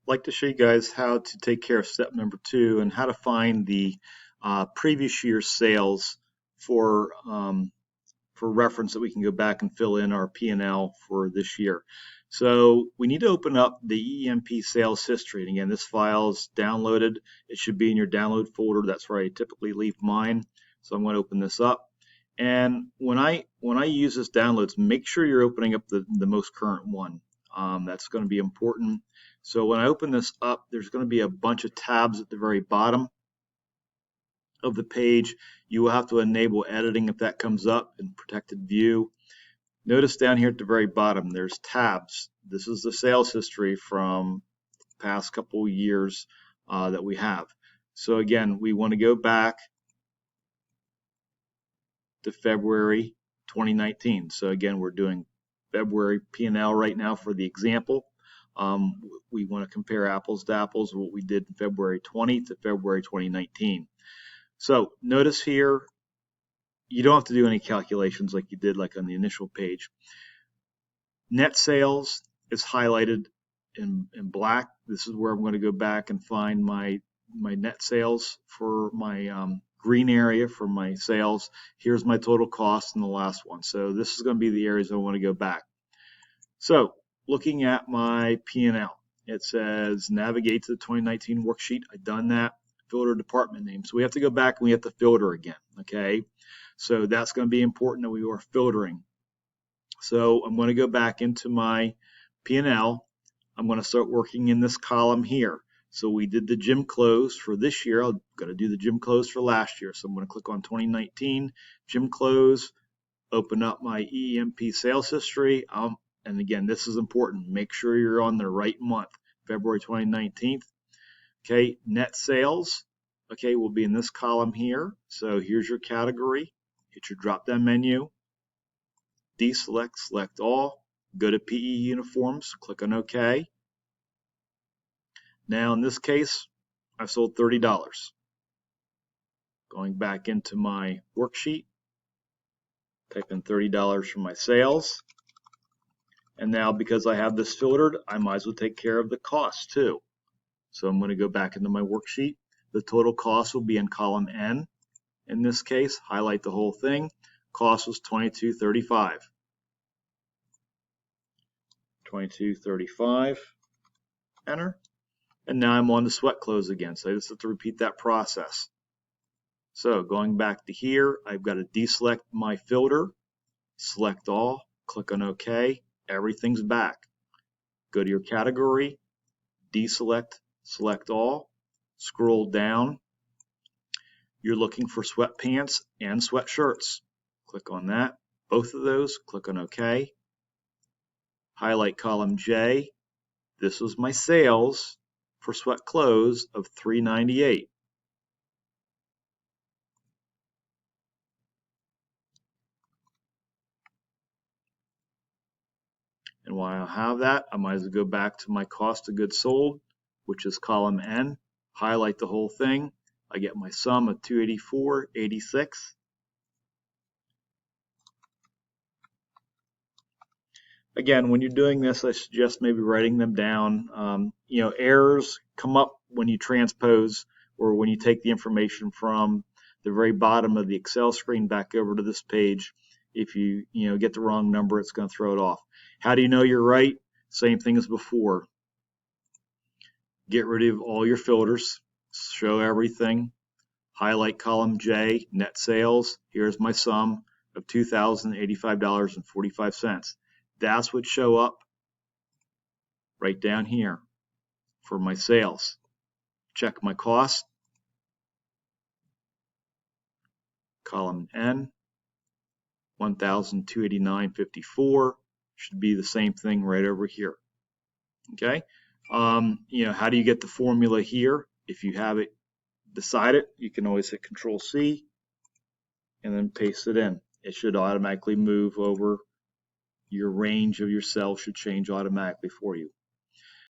like to show you guys how to take care of step number 2 and how to find the previous year's sales for reference that we can go back and fill in our P&L for this year. So we need to open up the EMP sales history. And again, this file is downloaded. It should be in your download folder. That's where I typically leave mine. So I'm going to open this up. And when I use this downloads, make sure you're opening up the most current one. That's going to be important. So when I open this up, there's going to be a bunch of tabs at the very bottom of the page. You will have to enable editing if that comes up in protected view. Notice down here at the very bottom, there's tabs. This is the sales history from the past couple years that we have. So again, we want to go back to February 2019. So again, we're doing February P&L right now for the example. We want to compare apples to apples, what we did in February 20 to February 2019. So notice here, you don't have to do any calculations like you did like on the initial page. Net sales is highlighted in black. This is where I'm going to go back and find my net sales for my green area for my sales. Here's my total cost in the last one. So this is going to be the areas I want to go back. So looking at my P&L, it says navigate to the 2019 worksheet. I've done that. Filter department name. So we have to go back and we have to filter again. Okay. So that's going to be important that we are filtering. So I'm going to go back into my P&L. I'm going to start working in this column here. So we did the gym close for this year. I'm going to do the gym close for last year. So I'm going to click on 2019 gym close, open up my EMP sales history. And again, this is important. Make sure you're on the right month, February 2019. Okay, net sales, okay, will be in this column here. So here's your category. Hit your drop-down menu, deselect, select all, go to PE uniforms, click on OK. Now in this case, I've sold $30. Going back into my worksheet, type in $30 for my sales. And now because I have this filtered, I might as well take care of the cost too. So I'm going to go back into my worksheet. The total cost will be in column N. In this case, highlight the whole thing. Cost was $22.35. $22.35. Enter. And now I'm on the sweat close again. So I just have to repeat that process. So going back to here, I've got to deselect my filter, select all, click on OK. Everything's back. Go to your category, deselect, select all, scroll down. You're looking for sweatpants and sweatshirts. Click on that. Both of those, click on OK. Highlight column J. This was my sales for sweat clothes of $398. And while I have that, I might as well go back to my cost of goods sold, which is column N, highlight the whole thing. I get my sum of $284.86. Again, when you're doing this, I suggest maybe writing them down. Errors come up when you transpose or when you take the information from the very bottom of the Excel screen back over to this page. If you get the wrong number, it's going to throw it off. How do you know you're right? Same thing as before. Get rid of all your filters, show everything, highlight column J, net sales. Here's my sum of $2,085.45. That's what show up right down here for my sales. Check my cost, column N, $1,289.54. Should be the same thing right over here. Okay. How do you get the formula here? If you have it decided, you can always hit Control C and then paste it in. It should automatically move over. Your range of your cells should change automatically for you.